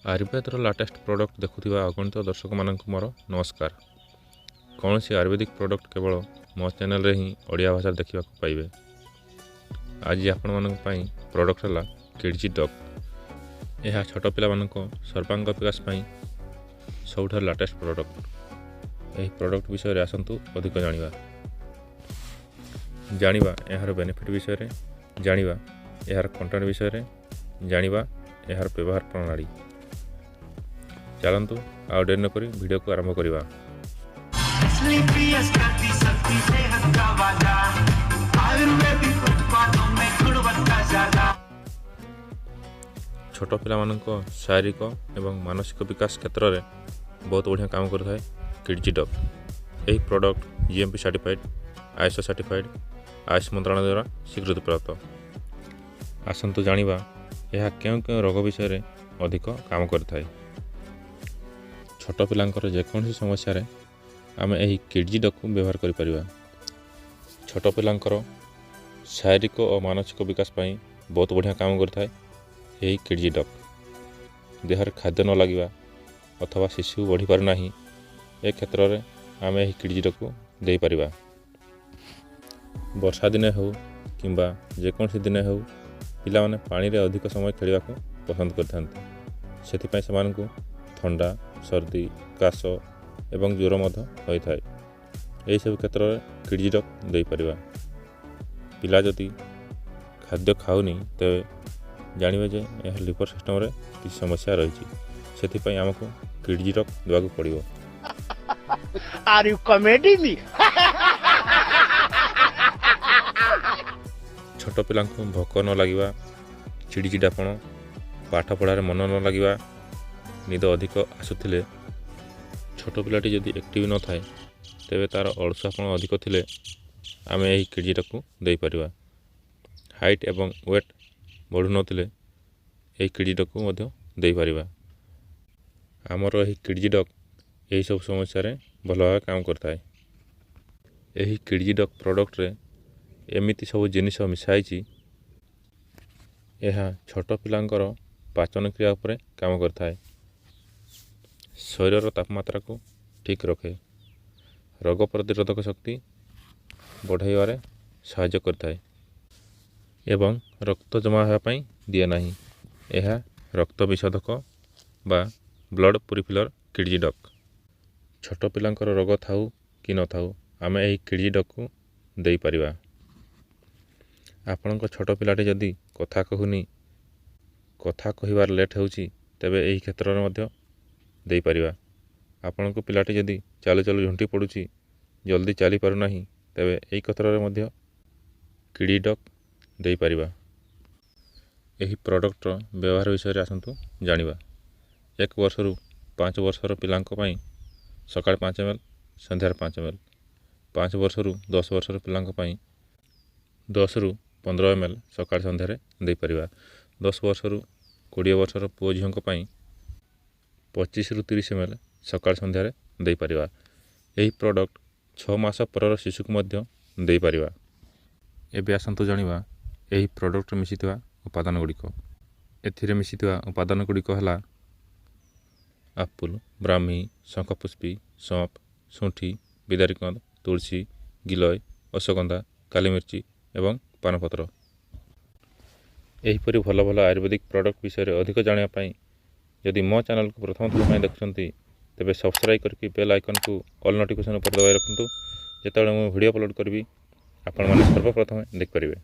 आयुर्वेदर latest product देखुवा अगणित दर्शक मानक मोर नमस्कार। कौन सी आयुर्वेदिक प्रोडक्ट केवल मो चैनल रे ही ओडिया भाषा देखा पाइबे। आज आपण मानक पई प्रोडक्ट है किड्जी डॉग। यह छोट पिला मानक सर्वांग विकास पई सबुठ लाटेस्ट प्रोडक्ट। यह प्रोडक्ट विषय रे आसंतु अधिक जानिबा यार बेनिफिट विषय रे, जानिबा यार कंटेंट विषय रे, जानिबा यार व्यवहार प्रणाली। चलतु आउ डेर नक वीडियो को आरंभ करवा। छोट पिला मानक शारीरिक एवं मानसिक विकास क्षेत्र में बहुत बढ़िया काम करता है किड्जी डॉग। यही product GMP certified, ISO certified, Ayush मंत्रालय द्वारा स्वीकृति प्राप्त। आसंतु जानिबा यह क्यों क्यों रोग विषय रे अधिक काम करता है। छोट पिलांकर जेकोसी समस्या रे आमे एही किड्जी डॉग को व्यवहार करि परिबा। छोट पिलांकर शारीरिक और मानसिक विकास पई बहुत बढ़िया काम करता है यही किड्जी डॉग। देहर खाद्य न लगिबा अथवा शिशु बढ़ी पार नाही ए क्षेत्र रे आमे एही किड्जी डॉग को दे परिबा। वर्षा दिने हो किंबा जेकोसी दिने हो पिला माने पानी रे अधिक समय खेलिबा को पसंद करथांती। सेति पई समान को ठंडा, सर्दी, काश एवं ज्वर होता है। यही सब क्षेत्र में किड्जी डॉग दे परिबा। पिला जदि खाद्य खाऊनी तेज जानवे जे यह लिवर सिस्टम रे किसी समस्या रही से आमको किड्जी डॉग देवाक पड़ो। Are you comedy me? छोट पिला भोक न लगे, चिड़चिड़ापण, पाठ पढ़ार मन न लगे, निद अधिक आसुले, छोट पिलाटी जदि एक्टिव न थाए तेबे तार अलसुआपण अधिक थिले आमे एही किड्जी डॉग को दे परिबा। हाइट एवं वेट बढ़ु नथिले एही किड्जी डॉग को मध्य दे परिबा। आमर एही किड्जी डॉग एही सब समस्या रे भल भाव काम करता है। एही किड्जी डॉग प्रोडक्ट रे एमिति सब जिनिस मिसाई यह छोट पिलांकर पाचन क्रिया उपरे काम करता है। शरीर तापमात्रा को ठीक रखे, रोग प्रतिरोधक शक्ति बढ़ाइबारे सहायता करता है एवं रक्त जमा होगापी दिए नहीं। यह रक्त विशोधक बा ब्लड प्यूरिफायर किड्जी डॉग। छोट पिलांकर रोग थाऊ कि न थाऊ आमे एही किड्जी डॉग को दे परिबा। आपणक छोट पिलाटे जदि कथा कहूनी, कथा कहिबार लेट होउची तेबे एही क्षेत्र में मध्य दे परिबा। आपणक पिलाटे जदि चालू चालू झुंटी पड़ुची, जल्दी चली पारु नाही तेबे एही क्षेत्र में मध्य किड्जी डॉग दे परिबा। एही प्रोडक्ट व्यवहार विषय रे आसंतु जानिबा। 1 वर्ष रु 5 वर्षर पिलांक पई सकाळ 5 ml, संध्यार 5 ml, 5 वर्ष रु 10 वर्षर पिलांक पई 10 रु 15 ml सकाळ संध्यारे दे परिबा। 10 वर्ष रु 20 वर्षर पुओ झियोंक पई 25 रु 30 ml सकाळ संध्यारे दे परिबा। एही प्रोडक्ट 6 मास परर शिशु को मध्य दे परिबा। एबे आसंतु जानिबा एही प्रोडक्ट मिसिथिबा उपादान गुड़िक। एथिरे मिसिथिबा उपादान गुड़िक हला आपुल, ब्राह्मी, शंखपुष्पी, सौंफ, सुंठी, बिदारीकंद, तुलसी, गिलय, अश्वगंधा, काली मिर्ची एवं पानपत्र। एहीपरि भल भल आयुर्वेदिक प्रोडक्ट विषय अधिक जानिबा पई यदि मो चैनल को प्रथम थर देखुंती तेबे सब्सक्राइब करके बेल आइकन को ऑल नोटिफिकेशन पर दबाई रखुंतु। जेतेबेले मु वीडियो अपलोड करबी आपण माने सर्वप्रथम देख परिबे।